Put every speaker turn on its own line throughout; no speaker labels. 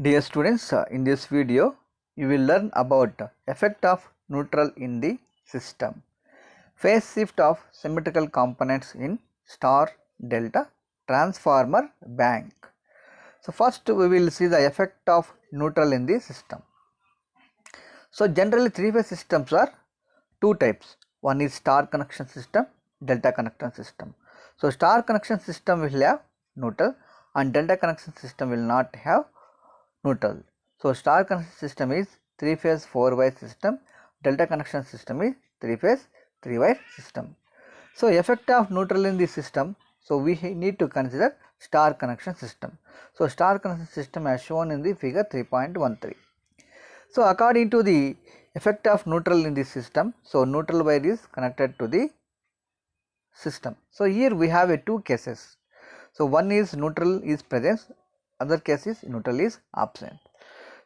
Dear students, in this video you will learn about effect of neutral in the system, phase shift of symmetrical components in star delta transformer bank. So first we will see the effect of neutral in the system. So generally three-phase systems are two types. One is star connection system, delta connection system. So star connection system will have neutral and delta connection system will not have neutral. So star connection system is three-phase four-wire system, delta connection system is three-phase three-wire system. So effect of neutral in the system, so we need to consider star connection system. So star connection system as shown in the figure 3.13. So according to the effect of neutral in the system, so neutral wire is connected to the system. So here we have two cases. So one is neutral is present, other case is neutral is absent.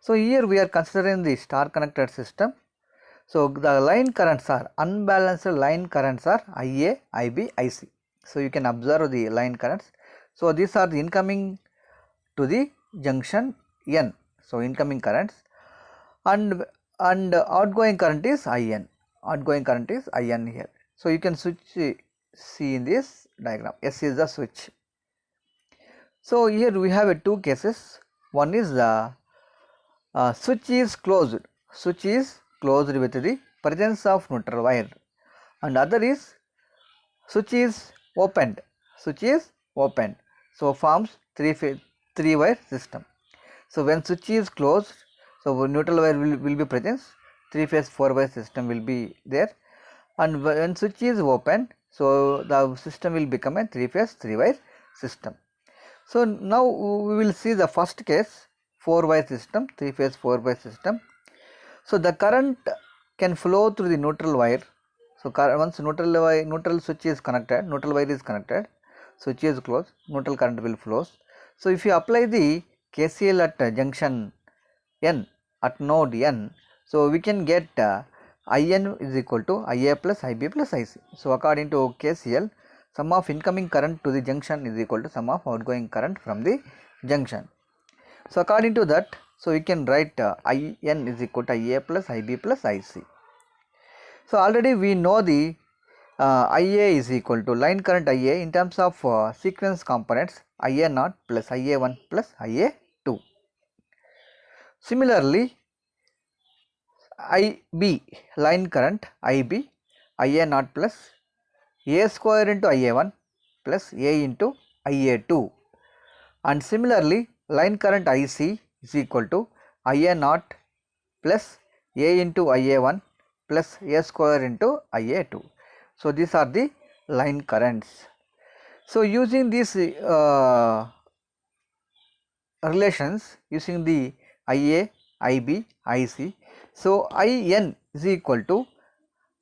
So here we are considering the star connected system. So the line currents are unbalanced line currents are IA, IB, IC. So you can observe the line currents. So these are the incoming to the junction N. So incoming currents and outgoing current is IN. Outgoing current is IN here. So you can switch see in this diagram. S is the switch. So here we have two cases. One is the switch is closed. Switch is closed with the presence of neutral wire, and other is switch is opened. Switch is opened. So forms three wire system. So when switch is closed, so neutral wire will be present. Three phase four wire system will be there, and when switch is open, so the system will become a three phase three wire system. So now we will see the first case, four wire system, three phase four wire system. So the current can flow through the neutral wire. So once neutral switch is connected, neutral wire is connected, switch is closed, neutral current will flow. So if you apply the KCL at junction N, at node N, so we can get IN is equal to IA plus IB plus IC. So according to KCL, sum of incoming current to the junction is equal to sum of outgoing current from the junction. So according to that, so you can write IN is equal to IA plus IB plus IC. So already we know the IA is equal to line current IA in terms of sequence components IA0 plus IA1 plus IA2. Similarly, IB line current IB IA0 plus A square into IA1 plus A into IA2, and similarly line current IC is equal to IA0 plus A into IA1 plus A square into IA2. So these are the line currents. So using these relations, using the IA, IB, IC, so IN is equal to,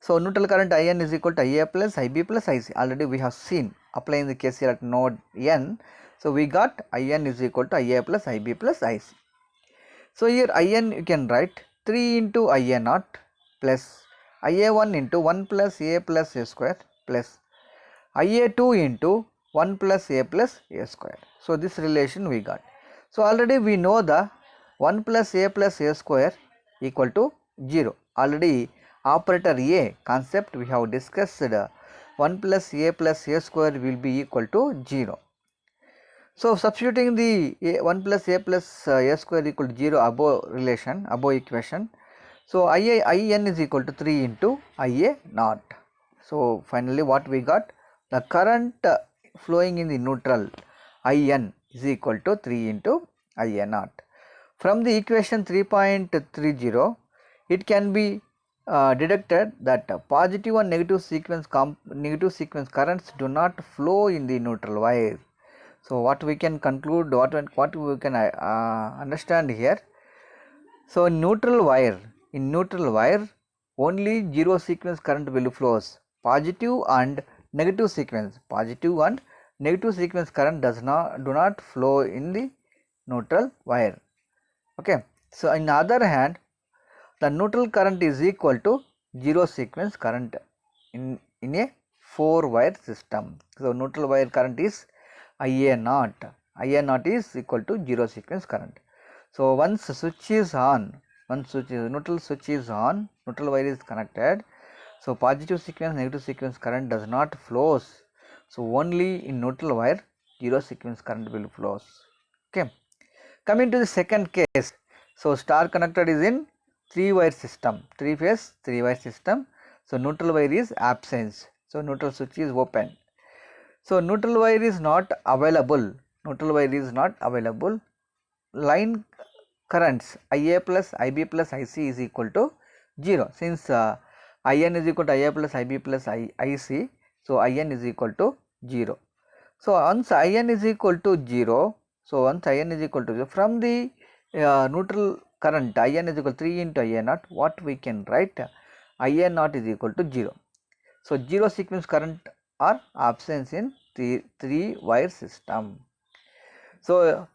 so neutral current IN is equal to IA plus IB plus IC. Already we have seen applying the KCL at node N. So we got IN is equal to IA plus IB plus IC. So here IN you can write 3 into IA0 plus IA1 into 1 plus A plus A square plus IA2 into 1 plus A plus A square. So this relation we got. So already we know the 1 plus A plus A square equal to 0. Already operator A concept we have discussed, 1 plus A square will be equal to 0. So substituting the 1 plus A plus A square equal to 0 above relation, above equation. So IN is equal to 3 into IA naught. So finally what we got? The current flowing in the neutral IN is equal to 3 into IA naught. From the equation 3.30, it can be deducted that positive and negative sequence currents do not flow in the neutral wire. So what we can conclude, what we can understand here. So in neutral wire only zero sequence current will flows. Positive and negative sequence current do not flow in the neutral wire. Okay. So in other hand, the neutral current is equal to zero sequence current in a four wire system. So neutral wire current is IA0. IA0 is equal to zero sequence current. So once switch is on, neutral switch is on, neutral wire is connected. So positive sequence, negative sequence current does not flows. So only in neutral wire zero sequence current will flows. Okay. Coming to the second case, so star connected is in 3-wire system, 3-phase 3-wire system. So neutral wire is absent. So neutral switch is open. So neutral wire is not available. Neutral wire is not available. Line currents IA plus IB plus IC is equal to 0. Since IN is equal to IA plus IB plus IC, so IN is equal to 0. So once IN is equal to 0, so once IN is equal to 0, from the neutral current IN is equal to 3 into IA naught, what we can write? IA naught is equal to 0. So 0 sequence current are absent in 3-wire system. So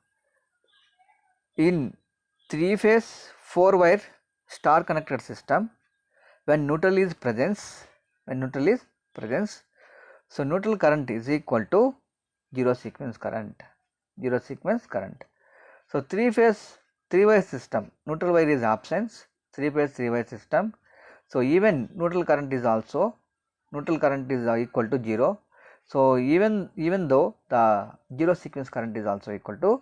in 3-phase 4-wire star connected system, when neutral is present, so neutral current is equal to 0 sequence current. So 3-phase 3-wire system, neutral wire is absent, 3-phase 3-wire system. So even neutral current is equal to 0. So even though the 0 sequence current is also equal to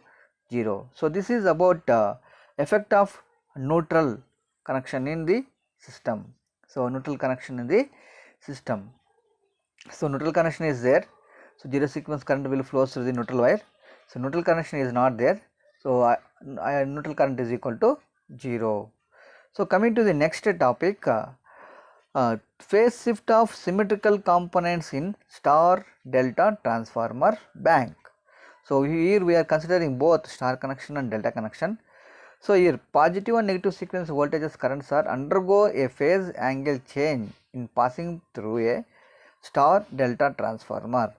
0. So this is about effect of neutral connection in the system. So neutral connection in the system. So neutral connection is there. So 0 sequence current will flow through the neutral wire. So neutral connection is not there. So neutral current is equal to 0. So coming to the next topic, phase shift of symmetrical components in star delta transformer bank. So here we are considering both star connection and delta connection. So here positive and negative sequence voltages currents are undergo a phase angle change in passing through a star delta transformer.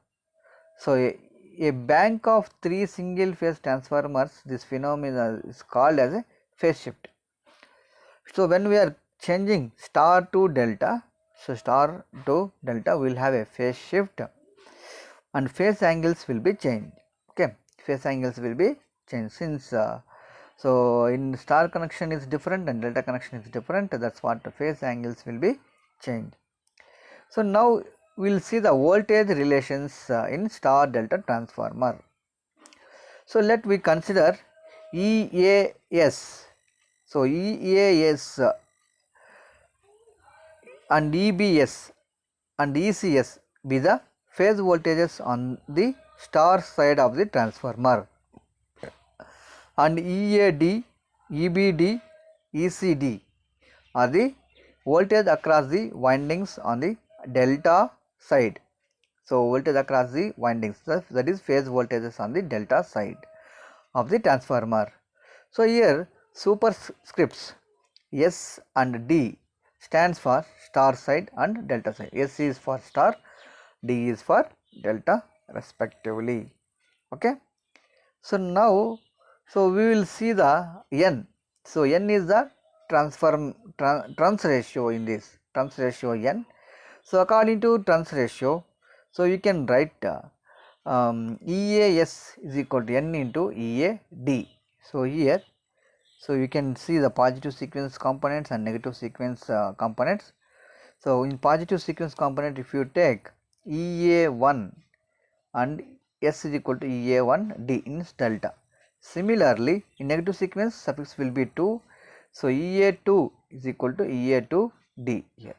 So a bank of 3 single phase transformers, this phenomenon is called as a phase shift. So when we are changing star to delta, so star to delta will have a phase shift and phase angles will be changed. Okay, phase angles will be changed since so in star connection is different and delta connection is different, that's what the phase angles will be changed. So now we will see the voltage relations in star delta transformer. So let we consider EAS. So EAS and EBS and ECS be the phase voltages on the star side of the transformer, and EAD, EBD, ECD are the voltage across the windings on the delta side. So voltage across the windings, that is phase voltages on the delta side of the transformer. So here superscripts S and D stands for star side and delta side. S is for star, D is for delta respectively. Okay. So now, so we will see the N. So N is the trans ratio in this, trans ratio N. So according to trans ratio, so you can write EAS is equal to N into EAD. So here, so you can see the positive sequence components and negative sequence components. So in positive sequence component, if you take EA1 and S is equal to EA1D in delta. Similarly, in negative sequence suffix will be 2. So EA2 is equal to EA2D here.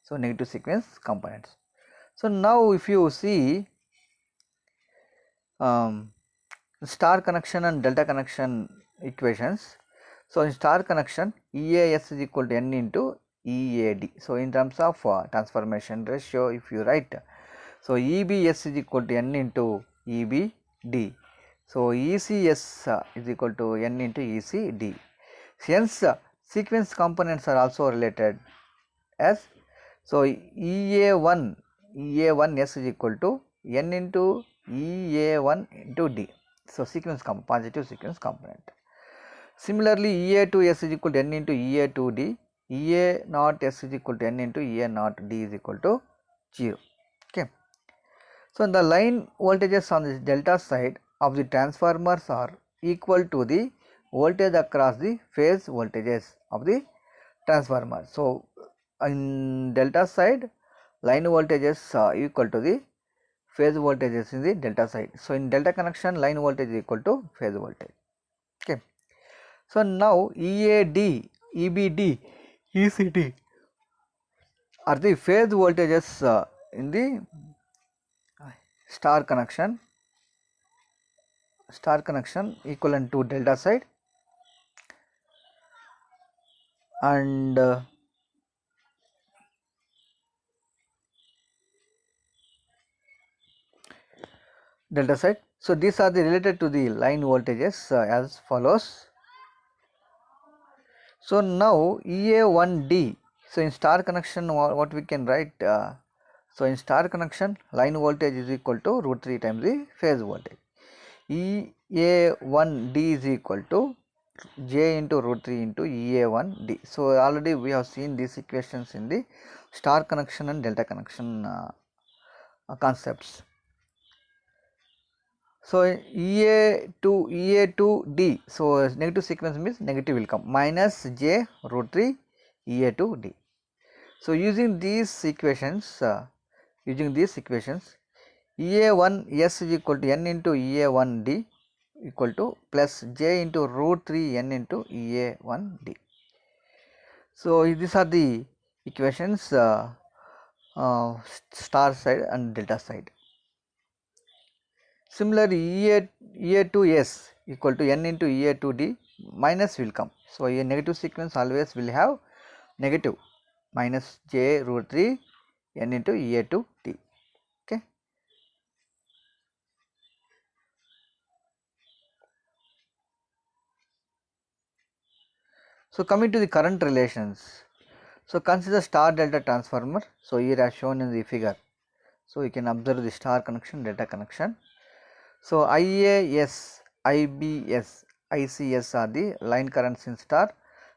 So negative sequence components. So now if you see star connection and delta connection equations. So in star connection, EAS is equal to N into EAD. So in terms of transformation ratio, if you write, so EBS is equal to N into EBD. So ECS is equal to N into ECD. Hence sequence components are also related as, so EA1S is equal to N into EA1 into D. So sequence positive sequence component. Similarly, EA2S is equal to N into EA2D, EA0S is equal to N into EA0D is equal to 0. Okay. So the line voltages on the delta side of the transformers are equal to the voltage across the phase voltages of the transformer. So in delta side, line voltages equal to the phase voltages in the delta side. So in delta connection, line voltage is equal to phase voltage. Okay. So now EAD, EBD, ECD are the phase voltages in the star connection equivalent to delta side, and delta side. So these are the related to the line voltages as follows. So now EA1D, so in star connection what we can write, so in star connection line voltage is equal to root 3 times the phase voltage. EA1D is equal to J into root 3 into EA1D. So already we have seen these equations in the star connection and delta connection concepts. So EA2D, so negative sequence means negative will come, minus J root 3 EA2D. So using these equations, EA1S is equal to N into EA1D equal to plus J into root 3 N into EA1D. So these are the equations star side and delta side. Similarly, EA2S equal to N into EA2D, minus will come. So a negative sequence always will have negative, minus J root 3 N into EA2D. Okay. So coming to the current relations. So consider star delta transformer. So here as shown in the figure. So you can observe the star connection, delta connection. So IAS, IBS, ICS are the line currents in star.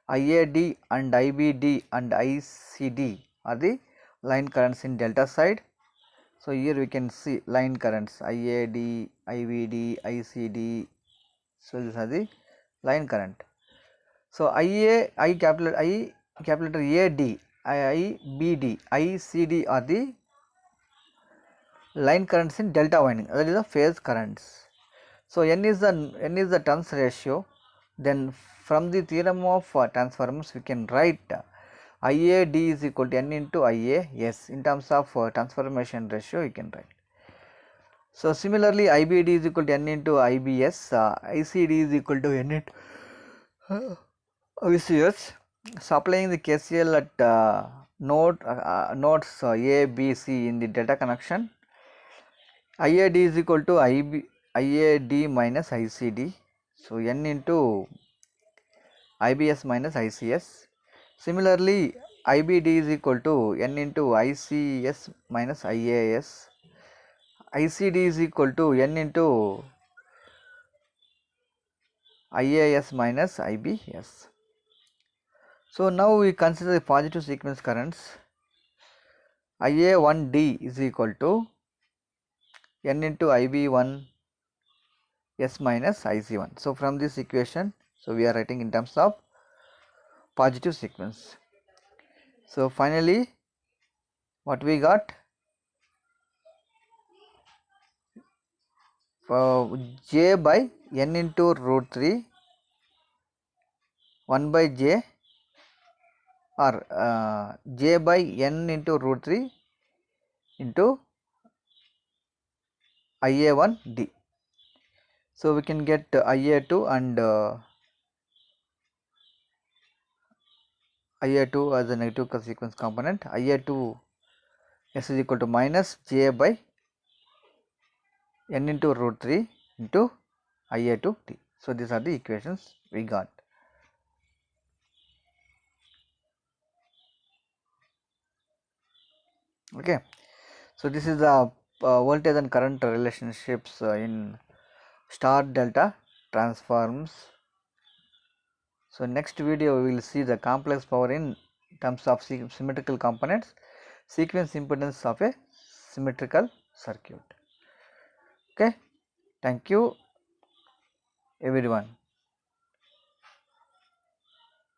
IAD and IBD and ICD are the line currents in delta side. So here we can see line currents IAD, IBD, ICD. So these are the line current. So I capital AD, IBD, ICD are the line currents in delta winding, that is the phase currents. So N is the turns ratio. Then from the theorem of transformers we can write IAD is equal to N into IAS in terms of transformation ratio you can write. So similarly IBD is equal to N into IBS, ICD is equal to N into ICS. So applying the KCL at nodes A, B, C in the delta connection, IAD is equal to IAD minus ICD. So N into IBS minus ICS. Similarly, IBD is equal to N into ICS minus IAS. ICD is equal to N into IAS minus IBS. So now we consider the positive sequence currents. IA1D is equal to N into IB1 S minus IC1. So from this equation, so we are writing in terms of positive sequence. So finally what we got, J by N into root 3 1 by J or J by N into root 3 into IA1D. So we can get IA2 and IA2 as a negative sequence component. IA2 S is equal to minus J by N into root 3 into IA2D. So these are the equations we got. Okay. So this is the voltage and current relationships in star delta transforms. So next video we will see the complex power in terms of symmetrical components, sequence impedance of a symmetrical circuit. Okay, thank you everyone.